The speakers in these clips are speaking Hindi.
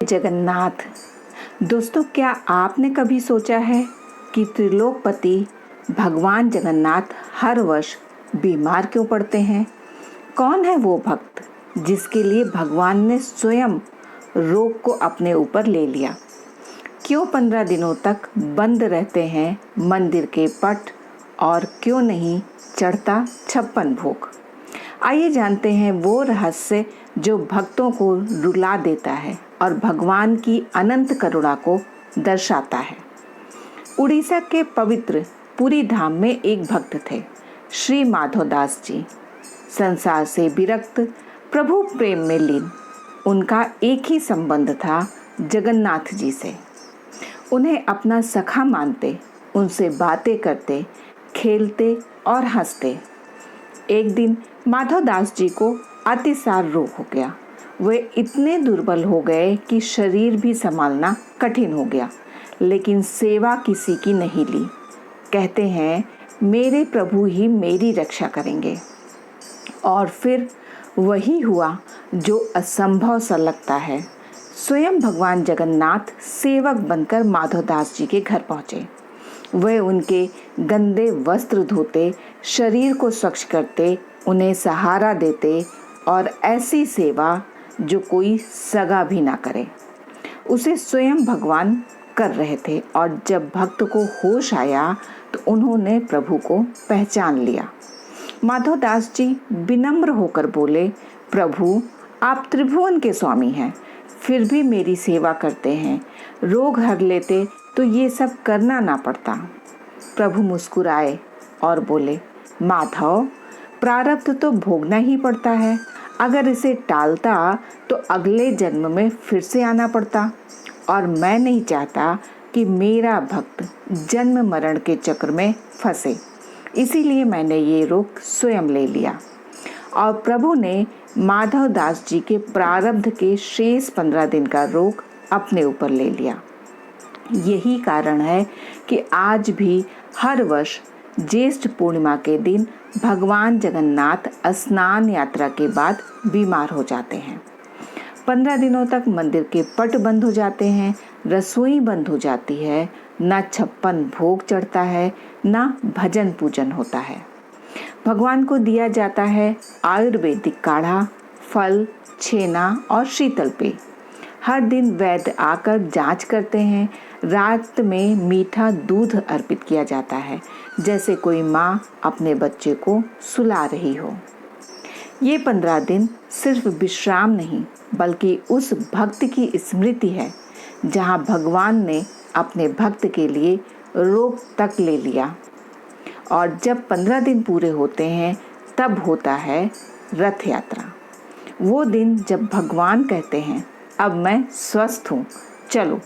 जगन्नाथ। दोस्तों, क्या आपने कभी सोचा है कि त्रिलोकपति भगवान जगन्नाथ हर वर्ष बीमार क्यों पड़ते हैं? कौन है वो भक्त जिसके लिए भगवान ने स्वयं रोग को अपने ऊपर ले लिया? क्यों 15 दिनों तक बंद रहते हैं मंदिर के पट और क्यों नहीं चढ़ता 56 भोग? आइए जानते हैं वो रहस्य जो भक्तों को रुला देता है और भगवान की अनंत करुणा को दर्शाता है। उड़ीसा के पवित्र पुरी धाम में एक भक्त थे, श्री माधवदास जी। संसार से विरक्त, प्रभु प्रेम में लीन। उनका एक ही संबंध था जगन्नाथ जी से। उन्हें अपना सखा मानते, उनसे बातें करते, खेलते और हंसते। एक दिन माधवदास जी को अतिसार रोग हो गया। वे इतने दुर्बल हो गए कि शरीर भी संभालना कठिन हो गया, लेकिन सेवा किसी की नहीं ली। कहते हैं, मेरे प्रभु ही मेरी रक्षा करेंगे। और फिर वही हुआ जो असंभव सा लगता है। स्वयं भगवान जगन्नाथ सेवक बनकर माधवदास जी के घर पहुँचे। वे उनके गंदे वस्त्र धोते, शरीर को स्वच्छ करते, उन्हें सहारा देते और ऐसी सेवा जो कोई सगा भी ना करे, उसे स्वयं भगवान कर रहे थे। और जब भक्त को होश आया तो उन्होंने प्रभु को पहचान लिया। माधवदास जी विनम्र होकर बोले, प्रभु, आप त्रिभुवन के स्वामी हैं, फिर भी मेरी सेवा करते हैं। रोग हर लेते तो ये सब करना ना पड़ता। प्रभु मुस्कुराए और बोले, माधव, प्रारब्ध तो भोगना ही पड़ता है। अगर इसे टालता तो अगले जन्म में फिर से आना पड़ता, और मैं नहीं चाहता कि मेरा भक्त जन्म मरण के चक्र में फंसे। इसीलिए मैंने ये रोग स्वयं ले लिया। और प्रभु ने माधवदास जी के प्रारब्ध के शेष 15 दिन का रोग अपने ऊपर ले लिया। यही कारण है कि आज भी हर वर्ष ज्येष्ठ पूर्णिमा के दिन भगवान जगन्नाथ स्नान यात्रा के बाद बीमार हो जाते हैं। 15 दिनों तक मंदिर के पट बंद हो जाते हैं, रसोई बंद हो जाती है, न 56 भोग चढ़ता है, न भजन पूजन होता है। भगवान को दिया जाता है आयुर्वेदिक काढ़ा, फल, छेना और शीतल पेय। हर दिन वैद्य आकर जांच करते हैं। रात में मीठा दूध अर्पित किया जाता है, जैसे कोई माँ अपने बच्चे को सुला रही हो। ये 15 दिन सिर्फ विश्राम नहीं, बल्कि उस भक्त की स्मृति है जहाँ भगवान ने अपने भक्त के लिए रोग तक ले लिया। और जब 15 दिन पूरे होते हैं, तब होता है रथ यात्रा। वो दिन जब भगवान कहते हैं, अब मैं स्वस्थ हूँ, चलो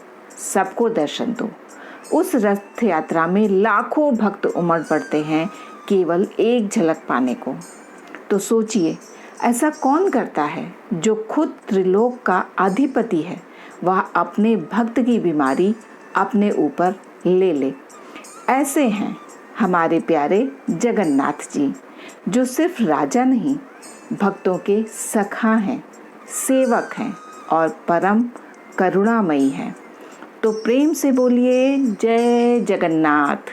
सबको दर्शन दो। उस रथ यात्रा में लाखों भक्त उमड़ पड़ते हैं केवल एक झलक पाने को। तो सोचिए, ऐसा कौन करता है जो खुद त्रिलोक का अधिपति है, वह अपने भक्त की बीमारी अपने ऊपर ले ले। ऐसे हैं हमारे प्यारे जगन्नाथ जी, जो सिर्फ राजा नहीं, भक्तों के सखा हैं, सेवक हैं और परम करुणामयी हैं। तो प्रेम से बोलिए, जय जगन्नाथ।